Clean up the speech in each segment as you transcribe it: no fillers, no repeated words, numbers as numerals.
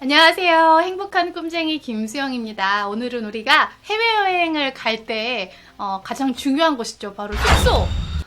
안녕하세요. 행복한 꿈쟁이 김수영입니다. 오늘은 우리가 해외여행을 갈 때 가장 중요한 곳이죠. 바로 숙소,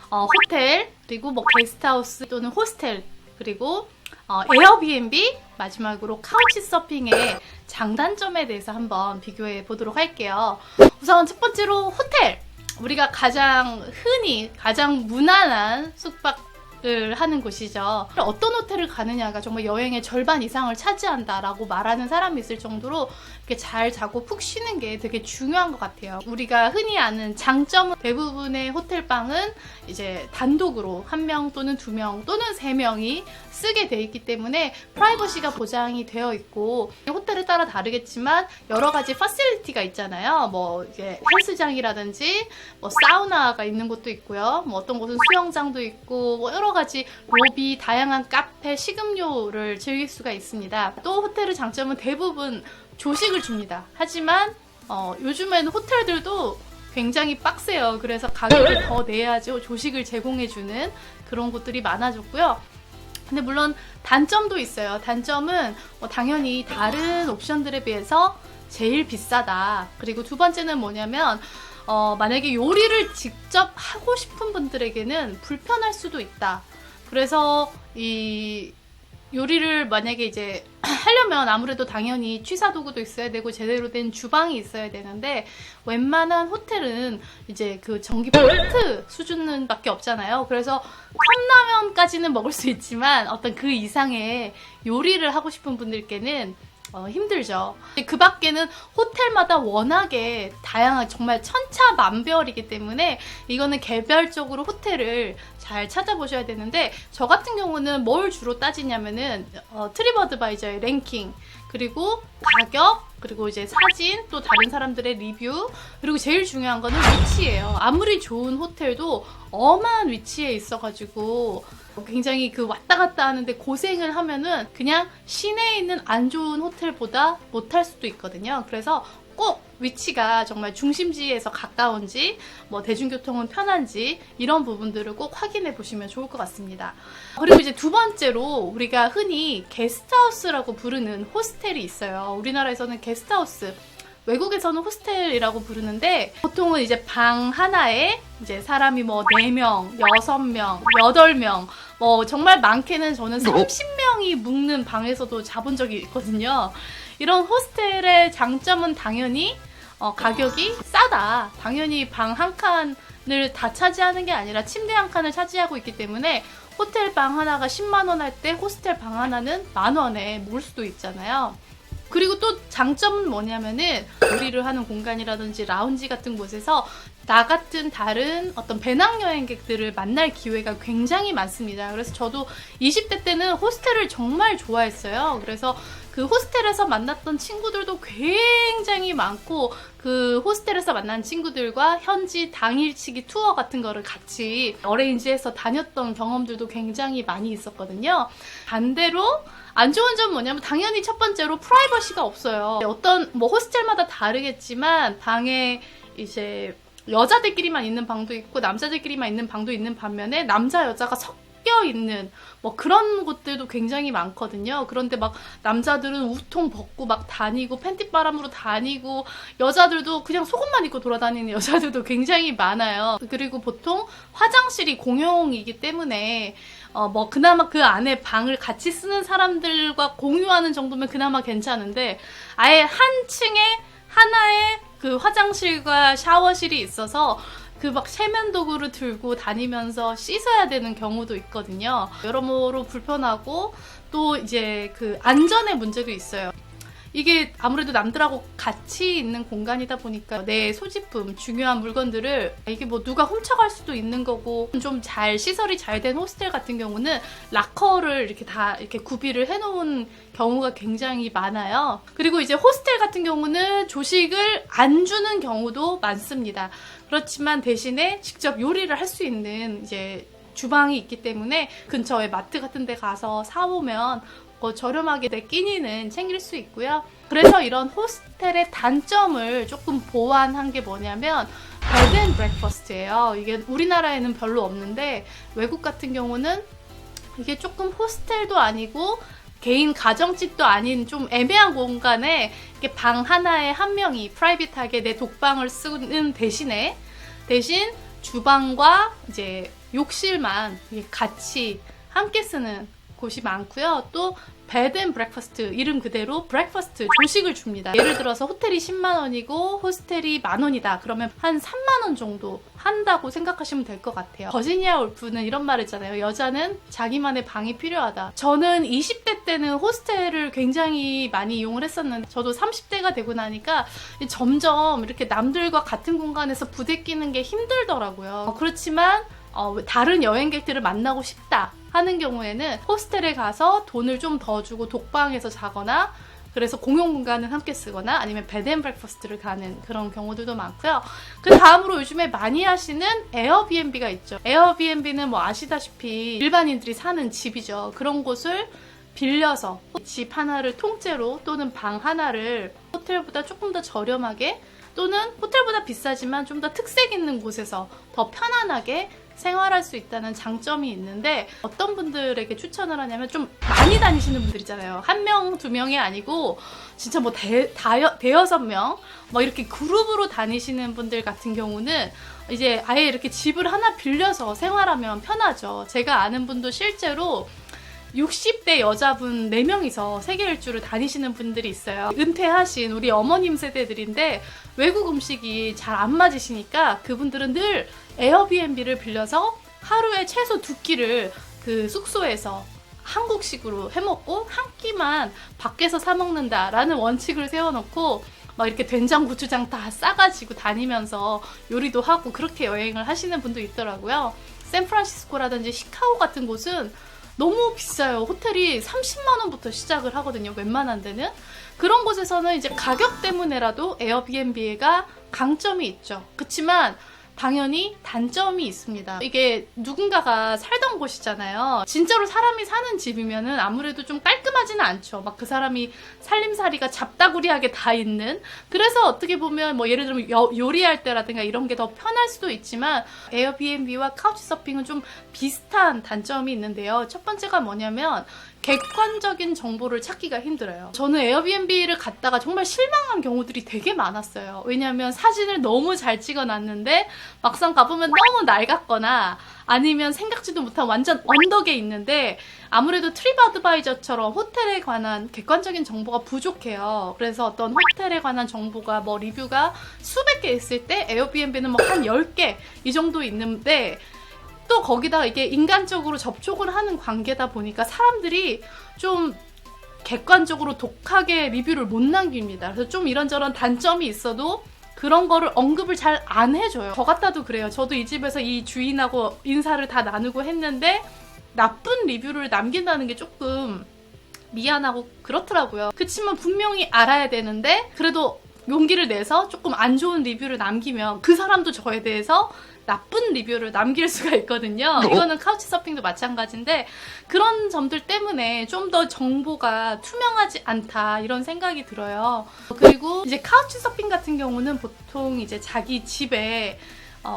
호텔, 그리고 뭐 게스트하우스 또는 호스텔, 그리고 에어비앤비, 마지막으로 카우치 서핑의 장단점에 대해서 한번 비교해 보도록 할게요. 우선 첫 번째로 호텔! 우리가 가장 흔히, 가장 무난한 숙박을 하는 곳이죠. 어떤 호텔을 가느냐가 정말 여행의 절반 이상을 차지한다라고 말하는 사람이 있을 정도로 이렇게 잘 자고 푹 쉬는 게 되게 중요한 것 같아요. 우리가 흔히 아는 장점은 대부분의 호텔방은 이제 단독으로 1명 또는 2명 또는 3명이 쓰게 돼 있기 때문에 프라이버시가 보장이 되어 있고, 호텔에 따라 다르겠지만 여러 가지 퍼실리티가 있잖아요. 뭐 이게 헬스장이라든지 뭐 사우나가 있는 곳도 있고요. 뭐 어떤 곳은 수영장도 있고 뭐 여러 가지 로비, 다양한 카페, 식음료를 즐길 수가 있습니다. 또 호텔의 장점은 대부분 조식을 줍니다. 하지만 요즘에는 호텔들도 굉장히 빡세요. 그래서 가격을 더 내야지 조식을 제공해주는 그런 곳들이 많아졌고요. 근데 물론 단점도 있어요. 단점은 당연히 다른 옵션들에 비해서 제일 비싸다. 그리고 두 번째는 뭐냐면 만약에 요리를 직접 하고 싶은 분들에게는 불편할 수도 있다. 그래서 이 요리를 만약에 이제 하려면 아무래도 당연히 취사도구도 있어야 되고 제대로 된 주방이 있어야 되는데, 웬만한 호텔은 이제 그 전기 포트 수준은 밖에 없잖아요. 그래서 컵라면까지는 먹을 수 있지만 어떤 그 이상의 요리를 하고 싶은 분들께는 힘들죠. 그 밖에는 호텔마다 워낙에 다양한, 정말 천차만별이기 때문에 이거는 개별적으로 호텔을 잘 찾아보셔야 되는데, 저 같은 경우는 뭘 주로 따지냐면은 트립어드바이저의 랭킹, 그리고 가격, 그리고 이제 사진, 또 다른 사람들의 리뷰, 그리고 제일 중요한 거는 위치예요. 아무리 좋은 호텔도 엄한 위치에 있어가지고 굉장히 그 왔다 갔다 하는데 고생을 하면은 그냥 시내에 있는 안 좋은 호텔보다 못할 수도 있거든요. 그래서 꼭 위치가 정말 중심지에서 가까운지, 뭐 대중교통은 편한지, 이런 부분들을 꼭 확인해 보시면 좋을 것 같습니다. 그리고 이제 두 번째로 우리가 흔히 게스트하우스라고 부르는 호스텔이 있어요. 우리나라에서는 게스트하우스, 외국에서는 호스텔이라고 부르는데, 보통은 이제 방 하나에 이제 사람이 뭐 4명, 6명, 8명, 뭐 정말 많게는 저는 30명이 묵는 방에서도 자본 적이 있거든요. 이런 호스텔의 장점은 당연히 가격이 싸다. 당연히 방 한 칸을 다 차지하는 게 아니라 침대 한 칸을 차지하고 있기 때문에 호텔 방 하나가 10만 원 할 때 호스텔 방 하나는 10,000원에 묵을 수도 있잖아요. 그리고 또 장점은 뭐냐면은 요리를 하는 공간이라든지 라운지 같은 곳에서 나 같은 다른 어떤 배낭여행객들을 만날 기회가 굉장히 많습니다. 그래서 저도 20대 때는 호스텔을 정말 좋아했어요. 그래서 그 호스텔에서 만났던 친구들도 굉장히 많고, 그 호스텔에서 만난 친구들과 현지 당일치기 투어 같은 거를 같이 어레인지해서 다녔던 경험들도 굉장히 많이 있었거든요. 반대로 안 좋은 점은 뭐냐면, 당연히 첫 번째로 프라이버시가 없어요. 어떤 뭐 호스텔마다 다르겠지만 방에 이제 여자들끼리만 있는 방도 있고 남자들끼리만 있는 방도 있는 반면에 남자 여자가 섞여 있는 뭐 그런 곳들도 굉장히 많거든요. 그런데 막 남자들은 우통 벗고 막 다니고 팬티바람으로 다니고, 여자들도 그냥 속옷만 입고 돌아다니는 여자들도 굉장히 많아요. 그리고 보통 화장실이 공용이기 때문에 뭐 그나마 그 안에 방을 같이 쓰는 사람들과 공유하는 정도면 그나마 괜찮은데, 아예 한 층에 하나의 그 화장실과 샤워실이 있어서 그 막 세면도구를 들고 다니면서 씻어야 되는 경우도 있거든요. 여러모로 불편하고, 또 이제 그 안전의 문제도 있어요. 이게 아무래도 남들하고 같이 있는 공간이다 보니까 내 소지품, 중요한 물건들을 이게 뭐 누가 훔쳐갈 수도 있는 거고, 좀 잘 시설이 잘 된 호스텔 같은 경우는 락커를 이렇게 다 이렇게 구비를 해놓은 경우가 굉장히 많아요. 그리고 이제 호스텔 같은 경우는 조식을 안 주는 경우도 많습니다. 그렇지만 대신에 직접 요리를 할 수 있는 이제 주방이 있기 때문에 근처에 마트 같은 데 가서 사오면 저렴하게 내 끼니는 챙길 수 있고요. 그래서 이런 호스텔의 단점을 조금 보완한 게 뭐냐면 베드 앤 브렉퍼스트예요. 이게 우리나라에는 별로 없는데, 외국 같은 경우는 이게 조금 호스텔도 아니고 개인 가정집도 아닌 좀 애매한 공간에 이렇게 방 하나에 한 명이 프라이빗하게 내 독방을 쓰는 대신 주방과 이제 욕실만 같이 함께 쓰는 곳이 많고요. 또 베드 앤 브렉퍼스트, 이름 그대로 브렉퍼스트, 조식을 줍니다. 예를 들어서 호텔이 10만 원이고 호스텔이 만 원이다. 그러면 한 3만 원 정도 한다고 생각하시면 될 것 같아요. 버지니아 울프는 이런 말 했잖아요. 여자는 자기만의 방이 필요하다. 저는 20대 때는 호스텔을 굉장히 많이 이용을 했었는데 저도 30대가 되고 나니까 점점 이렇게 남들과 같은 공간에서 부대끼는 게 힘들더라고요. 그렇지만 다른 여행객들을 만나고 싶다 하는 경우에는 호스텔에 가서 돈을 좀 더 주고 독방에서 자거나, 그래서 공용 공간을 함께 쓰거나 아니면 베드 앤 브렉퍼스트를 가는 그런 경우들도 많고요. 그 다음으로 요즘에 많이 하시는 에어비앤비가 있죠. 에어비앤비는 뭐 아시다시피 일반인들이 사는 집이죠. 그런 곳을 빌려서 집 하나를 통째로 또는 방 하나를 호텔보다 조금 더 저렴하게 또는 호텔보다 비싸지만 좀 더 특색 있는 곳에서 더 편안하게 생활할 수 있다는 장점이 있는데, 어떤 분들에게 추천을 하냐면 좀 많이 다니시는 분들 있잖아요. 한 명, 두 명이 아니고 진짜 뭐 대여섯 명 뭐 이렇게 그룹으로 다니시는 분들 같은 경우는 이제 아예 이렇게 집을 하나 빌려서 생활하면 편하죠. 제가 아는 분도 실제로 60대 여자분 4명이서 세계 일주를 다니시는 분들이 있어요. 은퇴하신 우리 어머님 세대들인데 외국 음식이 잘 안 맞으시니까 그분들은 늘 에어비앤비를 빌려서 하루에 최소 2끼를 그 숙소에서 한국식으로 해먹고 한 끼만 밖에서 사 먹는다라는 원칙을 세워놓고 막 이렇게 된장, 고추장 다 싸가지고 다니면서 요리도 하고 그렇게 여행을 하시는 분도 있더라고요. 샌프란시스코라든지 시카고 같은 곳은 너무 비싸요. 호텔이 30만 원부터 시작을 하거든요. 웬만한 데는. 그런 곳에서는 이제 가격 때문에라도 에어비앤비가 강점이 있죠. 그렇지만 당연히 단점이 있습니다. 이게 누군가가 살던 곳이잖아요. 진짜로 사람이 사는 집이면은 아무래도 좀 깔끔하지는 않죠. 막 그 사람이 살림살이가 잡다구리하게 다 있는. 그래서 어떻게 보면 뭐 예를 들면 요리할 때라든가 이런 게 더 편할 수도 있지만 에어비앤비와 카우치서핑은 좀 비슷한 단점이 있는데요. 첫 번째가 뭐냐면 객관적인 정보를 찾기가 힘들어요. 저는 에어비앤비를 갔다가 정말 실망한 경우들이 되게 많았어요. 왜냐하면 사진을 너무 잘 찍어놨는데 막상 가보면 너무 낡았거나 아니면 생각지도 못한 완전 언덕에 있는데 아무래도 트립어드바이저처럼 호텔에 관한 객관적인 정보가 부족해요. 그래서 어떤 호텔에 관한 정보가 뭐 리뷰가 수백 개 있을 때 에어비앤비는 뭐 한 10개 이 정도 있는데 또 거기다가 이게 인간적으로 접촉을 하는 관계다 보니까 사람들이 좀 객관적으로 독하게 리뷰를 못 남깁니다. 그래서 좀 이런저런 단점이 있어도 그런 거를 언급을 잘 안 해줘요. 저 같아도 그래요. 저도 이 집에서 이 주인하고 인사를 다 나누고 했는데 나쁜 리뷰를 남긴다는 게 조금 미안하고 그렇더라고요. 그치만 분명히 알아야 되는데 그래도 용기를 내서 조금 안 좋은 리뷰를 남기면 그 사람도 저에 대해서 나쁜 리뷰를 남길 수가 있거든요. 이거는 카우치서핑도 마찬가지인데 그런 점들 때문에 좀 더 정보가 투명하지 않다 이런 생각이 들어요. 그리고 이제 카우치서핑 같은 경우는 보통 이제 자기 집에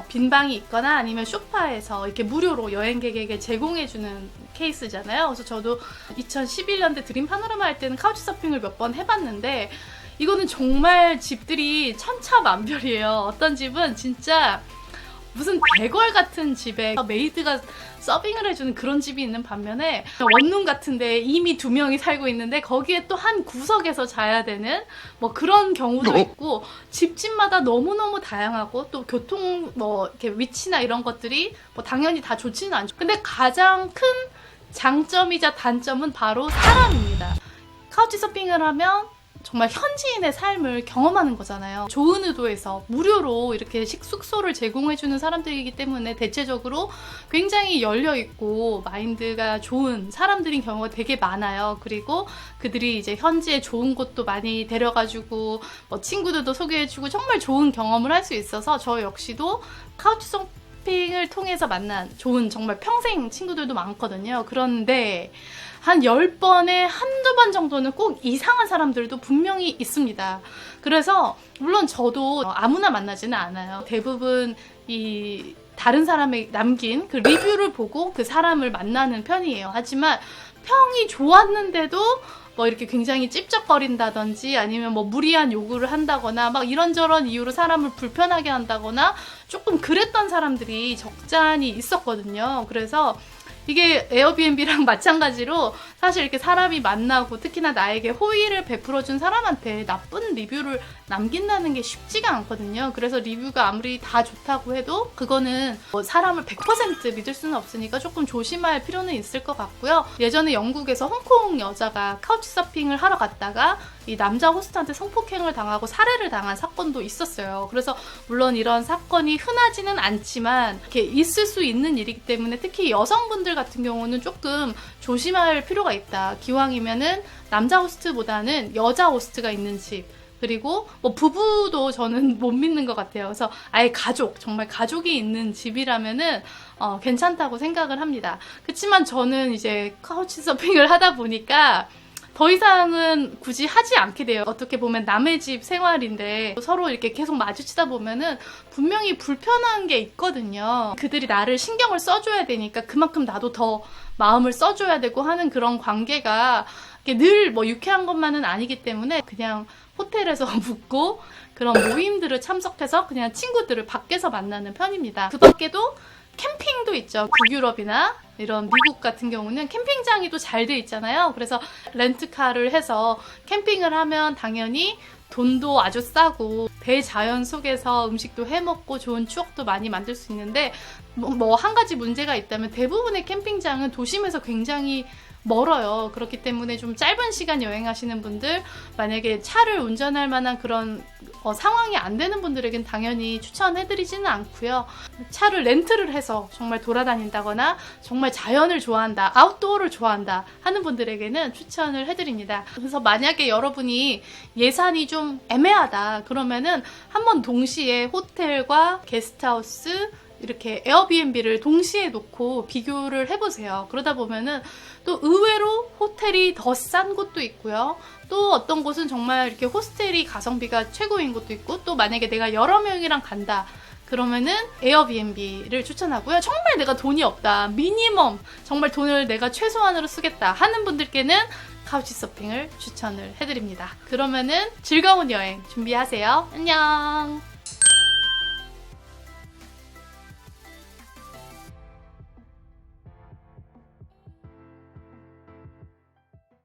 빈 방이 있거나 아니면 소파에서 이렇게 무료로 여행객에게 제공해주는 케이스잖아요. 그래서 저도 2011년대 드림 파노라마 할 때는 카우치서핑을 몇 번 해봤는데 이거는 정말 집들이 천차만별이에요. 어떤 집은 진짜 무슨 대궐 같은 집에 메이드가 서빙을 해주는 그런 집이 있는 반면에 원룸 같은데 이미 2명이 살고 있는데 거기에 또 한 구석에서 자야 되는 뭐 그런 경우도 있고 집집마다 너무너무 다양하고 또 교통 뭐 이렇게 위치나 이런 것들이 뭐 당연히 다 좋지는 않죠. 근데 가장 큰 장점이자 단점은 바로 사람입니다. 카우치서핑을 하면 정말 현지인의 삶을 경험하는 거잖아요. 좋은 의도에서 무료로 이렇게 숙소를 제공해주는 사람들이기 때문에 대체적으로 굉장히 열려있고 마인드가 좋은 사람들인 경우가 되게 많아요. 그리고 그들이 이제 현지에 좋은 곳도 많이 데려가주고 뭐 친구들도 소개해주고 정말 좋은 경험을 할 수 있어서 저 역시도 카우치서핑을 통해서 만난 좋은 정말 평생 친구들도 많거든요. 그런데 한 10번에 한두 번 정도는 꼭 이상한 사람들도 분명히 있습니다. 그래서 물론 저도 아무나 만나지는 않아요. 대부분 다른 사람이 남긴 그 리뷰를 보고 그 사람을 만나는 편이에요. 하지만 평이 좋았는데도 뭐 이렇게 굉장히 찝쩍거린다든지 아니면 뭐 무리한 요구를 한다거나 막 이런저런 이유로 사람을 불편하게 한다거나 조금 그랬던 사람들이 적잖이 있었거든요. 그래서 이게 에어비앤비랑 마찬가지로 사실 이렇게 사람이 만나고 특히나 나에게 호의를 베풀어준 사람한테 나쁜 리뷰를 남긴다는 게 쉽지가 않거든요. 그래서 리뷰가 아무리 다 좋다고 해도 그거는 뭐 사람을 100% 믿을 수는 없으니까 조금 조심할 필요는 있을 것 같고요. 예전에 영국에서 홍콩 여자가 카우치 서핑을 하러 갔다가 이 남자 호스트한테 성폭행을 당하고 살해를 당한 사건도 있었어요. 그래서 물론 이런 사건이 흔하지는 않지만 이렇게 있을 수 있는 일이기 때문에 특히 여성분들 같은 경우는 조금 조심할 필요가 있다. 기왕이면은 남자 호스트보다는 여자 호스트가 있는 집, 그리고 뭐 부부도 저는 못 믿는 것 같아요. 그래서 아예 가족, 정말 가족이 있는 집이라면은 괜찮다고 생각을 합니다. 그렇지만 저는 이제 카우치 서핑을 하다 보니까 더 이상은 굳이 하지 않게 돼요. 어떻게 보면 남의 집 생활인데 서로 이렇게 계속 마주치다 보면은 분명히 불편한 게 있거든요. 그들이 나를 신경을 써줘야 되니까 그만큼 나도 더 마음을 써줘야 되고 하는 그런 관계가 늘 뭐 유쾌한 것만은 아니기 때문에 그냥 호텔에서 묵고 그런 모임들을 참석해서 그냥 친구들을 밖에서 만나는 편입니다. 그 밖에도 캠핑도 있죠. 북유럽이나 이런 미국 같은 경우는 캠핑장이 또 잘 돼 있잖아요. 그래서 렌트카를 해서 캠핑을 하면 당연히 돈도 아주 싸고 대자연 속에서 음식도 해먹고 좋은 추억도 많이 만들 수 있는데 뭐 한 가지 문제가 있다면 대부분의 캠핑장은 도심에서 굉장히 멀어요. 그렇기 때문에 좀 짧은 시간 여행하시는 분들, 만약에 차를 운전할 만한 그런 상황이 안 되는 분들에겐 당연히 추천해드리지는 않고요. 차를 렌트를 해서 정말 돌아다닌다거나 정말 자연을 좋아한다, 아웃도어를 좋아한다 하는 분들에게는 추천을 해드립니다. 그래서 만약에 여러분이 예산이 좀 애매하다 그러면은 한번 동시에 호텔과 게스트하우스 이렇게 에어비앤비를 동시에 놓고 비교를 해보세요. 그러다 보면은 또 의외로 호텔이 더 싼 곳도 있고요. 또 어떤 곳은 정말 이렇게 호스텔이 가성비가 최고인 곳도 있고, 또 만약에 내가 여러 명이랑 간다 그러면은 에어비앤비를 추천하고요. 정말 내가 돈이 없다, 미니멈 정말 돈을 내가 최소한으로 쓰겠다 하는 분들께는 카우치 서핑을 추천을 해드립니다. 그러면은 즐거운 여행 준비하세요. 안녕.